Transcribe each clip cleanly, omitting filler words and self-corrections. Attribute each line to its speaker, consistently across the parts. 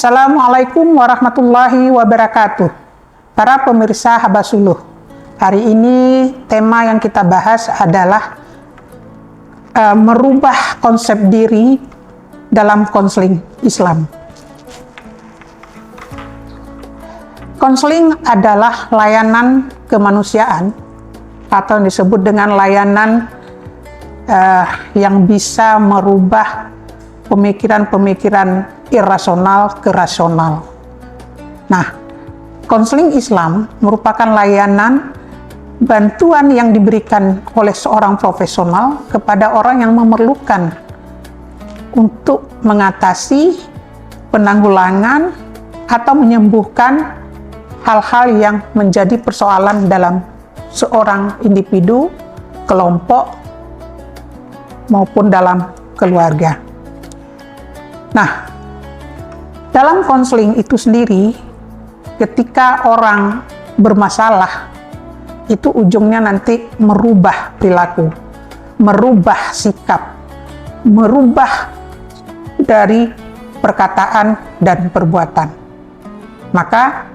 Speaker 1: Assalamualaikum warahmatullahi wabarakatuh. Para pemirsa Habasuluh, hari ini tema yang kita bahas adalah merubah konsep diri dalam konseling Islam. Konseling adalah layanan kemanusiaan atau yang disebut dengan layanan yang bisa merubah pemikiran-pemikiran irasional ke rasional. Nah, konseling Islam merupakan layanan bantuan yang diberikan oleh seorang profesional kepada orang yang memerlukan untuk mengatasi, penanggulangan, atau menyembuhkan hal-hal yang menjadi persoalan dalam seorang individu, kelompok, maupun dalam keluarga. Nah, dalam konseling itu sendiri, ketika orang bermasalah, itu ujungnya nanti merubah perilaku, merubah sikap, merubah dari perkataan dan perbuatan. Maka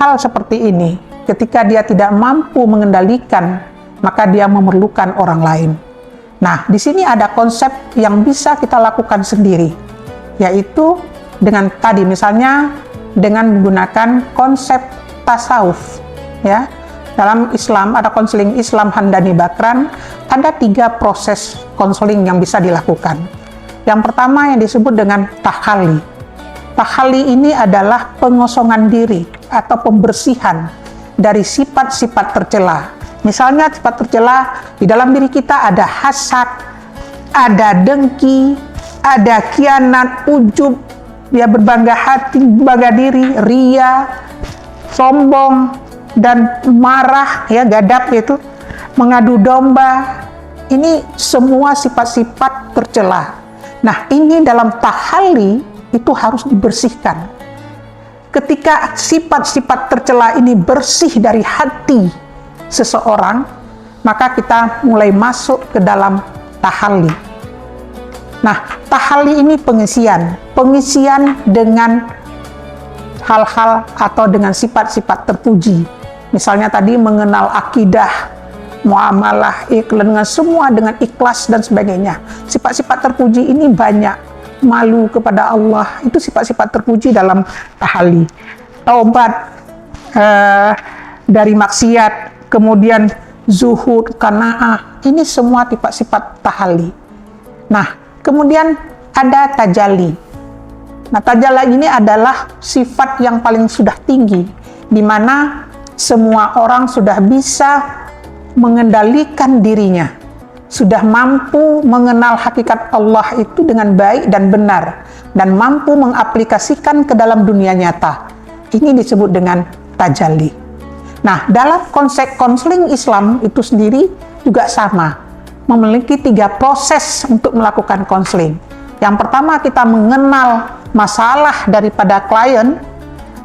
Speaker 1: hal seperti ini, ketika dia tidak mampu mengendalikan, maka dia memerlukan orang lain. Nah, di sini ada konsep yang bisa kita lakukan sendiri, yaitu dengan tadi misalnya dengan menggunakan konsep tasawuf, ya. Dalam Islam ada konseling Islam Hamdani Bakran, ada 3 proses konseling yang bisa dilakukan. Yang pertama yang disebut dengan tahalli. Tahalli ini adalah pengosongan diri atau pembersihan dari sifat-sifat tercela. Misalnya sifat tercela di dalam diri kita ada hasad, ada dengki, ada khianat, ujub, ya berbangga hati, berbangga diri, ria, sombong, dan marah, ya gadap itu, mengadu domba. Ini semua sifat-sifat tercela. Nah, ini dalam tahalli itu harus dibersihkan. Ketika sifat-sifat tercela ini bersih dari hati seseorang, maka kita mulai masuk ke dalam tahalli. Nah, tahalli ini pengisian dengan hal-hal atau dengan sifat-sifat terpuji. Misalnya tadi mengenal akidah, muamalah, dengan semua dengan ikhlas dan sebagainya. Sifat-sifat terpuji ini banyak. Malu kepada Allah, itu sifat-sifat terpuji dalam tahalli. Taubat dari maksiat, kemudian zuhud, qanaah, ini semua sifat-sifat tahalli. Nah, kemudian ada tajalli. Nah, tajalli ini adalah sifat yang paling sudah tinggi, di mana semua orang sudah bisa mengendalikan dirinya, sudah mampu mengenal hakikat Allah itu dengan baik dan benar, dan mampu mengaplikasikan ke dalam dunia nyata. Ini disebut dengan tajalli. Nah, dalam konsep konseling Islam itu sendiri juga sama, memiliki 3 proses untuk melakukan konseling. Yang pertama, kita mengenal masalah daripada klien.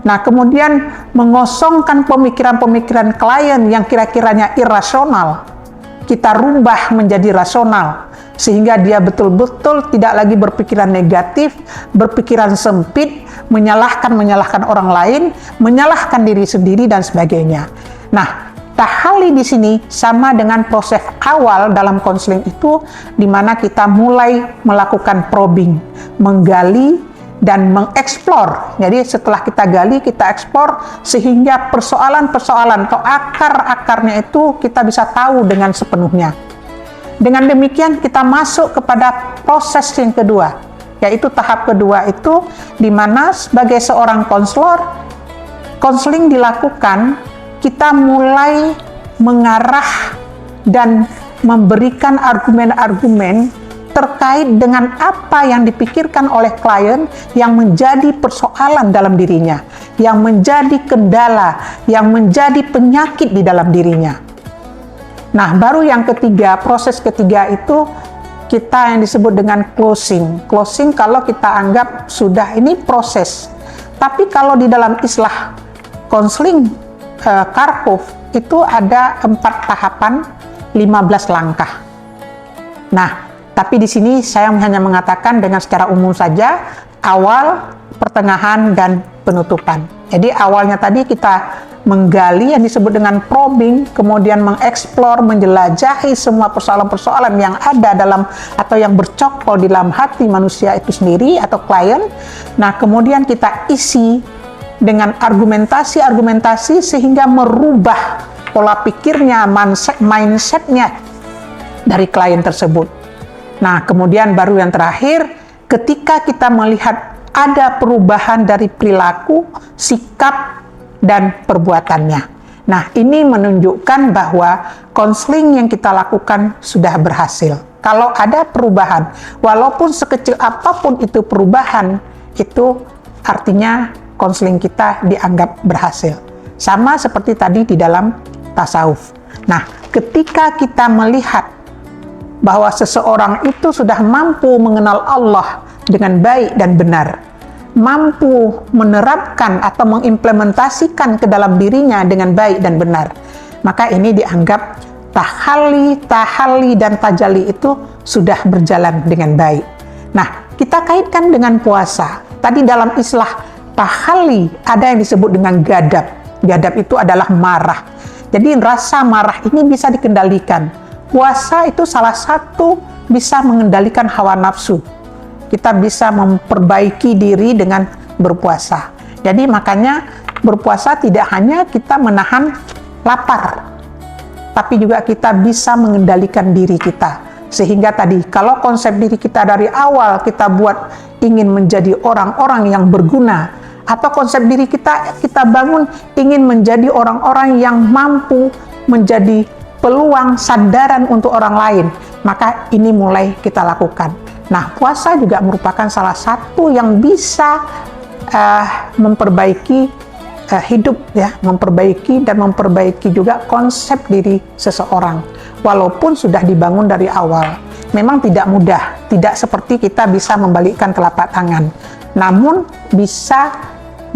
Speaker 1: Nah, kemudian mengosongkan pemikiran-pemikiran klien yang kira-kiranya irasional, kita rubah menjadi rasional, sehingga dia betul-betul tidak lagi berpikiran negatif, berpikiran sempit, menyalahkan orang lain, menyalahkan diri sendiri, dan sebagainya. Nah, tahalli di sini sama dengan proses awal dalam konseling itu, di mana kita mulai melakukan probing, menggali dan mengeksplor. Jadi setelah kita gali, kita eksplor, sehingga persoalan-persoalan atau akar-akarnya itu kita bisa tahu dengan sepenuhnya. Dengan demikian kita masuk kepada proses yang kedua, yaitu tahap kedua itu, di mana sebagai seorang konselor, konseling dilakukan, kita mulai mengarah dan memberikan argumen-argumen terkait dengan apa yang dipikirkan oleh klien yang menjadi persoalan dalam dirinya, yang menjadi kendala, yang menjadi penyakit di dalam dirinya. Nah, baru yang ketiga, proses ketiga itu kita yang disebut dengan closing. Closing kalau kita anggap sudah ini proses. Tapi kalau di dalam istilah konseling Karpov itu ada 4 tahapan, 15 langkah. Nah, tapi di sini saya hanya mengatakan dengan secara umum saja, awal pertengahan, dan penutupan. Jadi awalnya tadi kita menggali yang disebut dengan probing, kemudian mengeksplor, menjelajahi semua persoalan-persoalan yang ada dalam atau yang bercokol di dalam hati manusia itu sendiri atau klien. Nah, kemudian kita isi dengan argumentasi-argumentasi sehingga merubah pola pikirnya, mindset-nya dari klien tersebut. Nah, kemudian baru yang terakhir, ketika kita melihat ada perubahan dari perilaku, sikap, dan perbuatannya. Nah, ini menunjukkan bahwa konseling yang kita lakukan sudah berhasil. Kalau ada perubahan, walaupun sekecil apapun itu perubahan, itu artinya konseling kita dianggap berhasil. Sama seperti tadi di dalam tasawuf. Nah, ketika kita melihat bahwa seseorang itu sudah mampu mengenal Allah dengan baik dan benar, mampu menerapkan atau mengimplementasikan ke dalam dirinya dengan baik dan benar, maka ini dianggap tahalli, dan tajalli itu sudah berjalan dengan baik. Nah, kita kaitkan dengan puasa. Tadi dalam istilah tahalli ada yang disebut dengan gadab. Gadab itu adalah marah. Jadi rasa marah ini bisa dikendalikan. Puasa itu salah satu bisa mengendalikan hawa nafsu. Kita bisa memperbaiki diri dengan berpuasa. Jadi makanya berpuasa tidak hanya kita menahan lapar, tapi juga kita bisa mengendalikan diri kita. Sehingga tadi kalau konsep diri kita dari awal kita buat ingin menjadi orang-orang yang berguna, atau konsep diri kita bangun ingin menjadi orang-orang yang mampu menjadi peluang sandaran untuk orang lain, maka ini mulai kita lakukan. Nah, puasa juga merupakan salah satu yang bisa memperbaiki hidup, ya, memperbaiki juga konsep diri seseorang. Walaupun sudah dibangun dari awal, memang tidak mudah, tidak seperti kita bisa membalikkan telapak tangan, namun bisa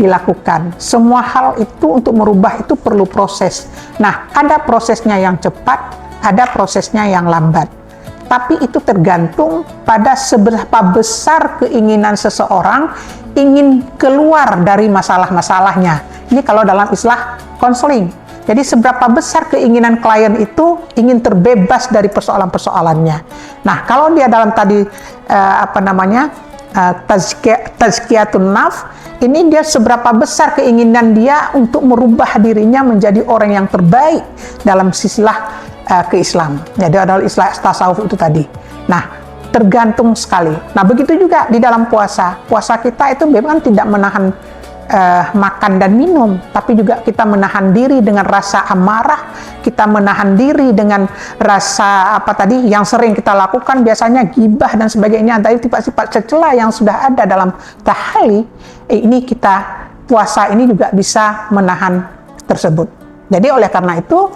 Speaker 1: dilakukan. Semua hal itu untuk merubah itu perlu proses. Nah, ada prosesnya yang cepat, ada prosesnya yang lambat. Tapi itu tergantung pada seberapa besar keinginan seseorang ingin keluar dari masalah-masalahnya. Ini kalau dalam istilah konseling. Jadi seberapa besar keinginan klien itu ingin terbebas dari persoalan-persoalannya. Nah, kalau dia dalam tadi tazkiyatun nafs, ini dia seberapa besar keinginan dia untuk merubah dirinya menjadi orang yang terbaik dalam sisilah ke-Islam. Jadi adalah istilah tasawuf itu tadi. Nah, tergantung sekali. Nah, begitu juga di dalam puasa. Puasa kita itu memang tidak menahan makan dan minum, tapi juga kita menahan diri dengan rasa amarah, kita menahan diri dengan rasa yang sering kita lakukan biasanya gibah dan sebagainya, dari sifat-sifat cela yang sudah ada dalam tahalli. Ini kita puasa ini juga bisa menahan tersebut. Jadi oleh karena itu,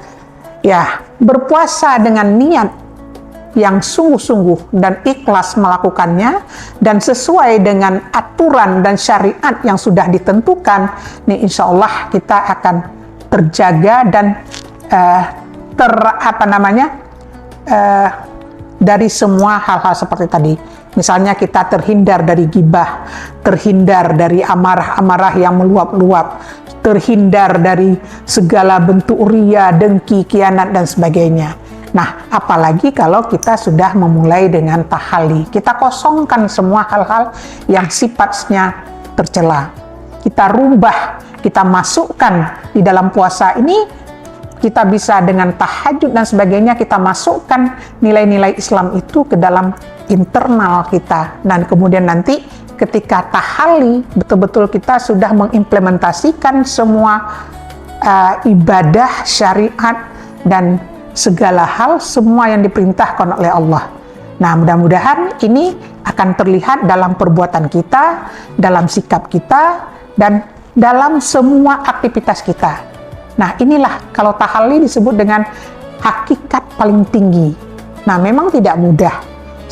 Speaker 1: ya, berpuasa dengan niat yang sungguh-sungguh dan ikhlas melakukannya dan sesuai dengan aturan dan syariat yang sudah ditentukan, nih insya Allah kita akan terjaga dan dari semua hal-hal seperti tadi. Misalnya kita terhindar dari gibah, terhindar dari amarah-amarah yang meluap-luap, terhindar dari segala bentuk ria, dengki, khianat, dan sebagainya. Nah, apalagi kalau kita sudah memulai dengan tahalli, kita kosongkan semua hal-hal yang sifatnya tercela. Kita rubah, kita masukkan di dalam puasa ini, kita bisa dengan tahajud dan sebagainya, kita masukkan nilai-nilai Islam itu ke dalam internal kita. Dan kemudian nanti ketika tahalli, betul-betul kita sudah mengimplementasikan semua ibadah, syariat, dan segala hal, semua yang diperintahkan oleh Allah. Nah, mudah-mudahan ini akan terlihat dalam perbuatan kita, dalam sikap kita, dan dalam semua aktivitas kita. Nah, inilah kalau tahalli disebut dengan hakikat paling tinggi. Nah, memang tidak mudah,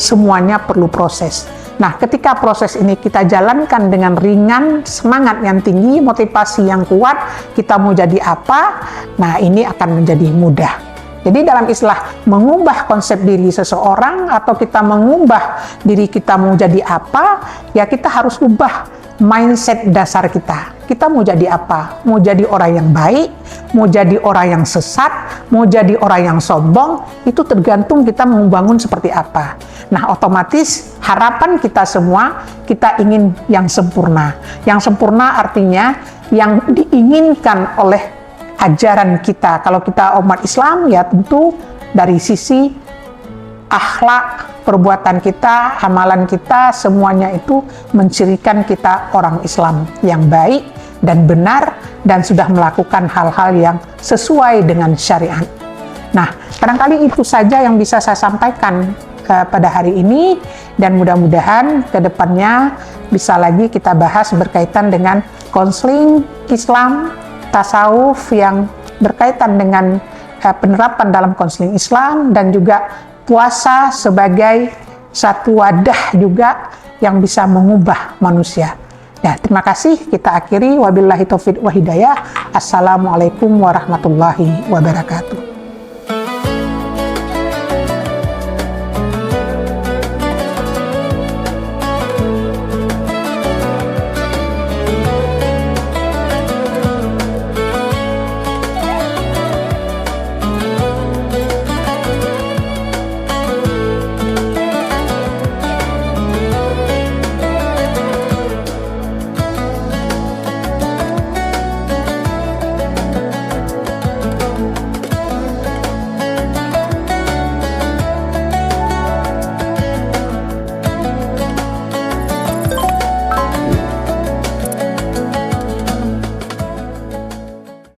Speaker 1: semuanya perlu proses. Nah, ketika proses ini kita jalankan dengan ringan, semangat yang tinggi, motivasi yang kuat, kita mau jadi apa, nah ini akan menjadi mudah. Jadi dalam istilah mengubah konsep diri seseorang atau kita mengubah diri kita mau jadi apa, ya kita harus ubah mindset dasar kita. Kita mau jadi apa? Mau jadi orang yang baik, mau jadi orang yang sesat, mau jadi orang yang sombong, itu tergantung kita membangun seperti apa. Nah, otomatis harapan kita semua, kita ingin yang sempurna. Yang sempurna artinya yang diinginkan oleh ajaran kita. Kalau kita umat Islam, ya tentu dari sisi akhlak, perbuatan kita, amalan kita, semuanya itu mencirikan kita orang Islam yang baik dan benar dan sudah melakukan hal-hal yang sesuai dengan syariat. Nah, barangkali itu saja yang bisa saya sampaikan pada hari ini, dan mudah-mudahan ke depannya bisa lagi kita bahas berkaitan dengan konseling Islam, tasawuf yang berkaitan dengan penerapan dalam konseling Islam, dan juga puasa sebagai satu wadah juga yang bisa mengubah manusia. Ya, terima kasih. Kita akhiri. Wabillahi taufiq wa hidayah. Assalamualaikum warahmatullahi wabarakatuh.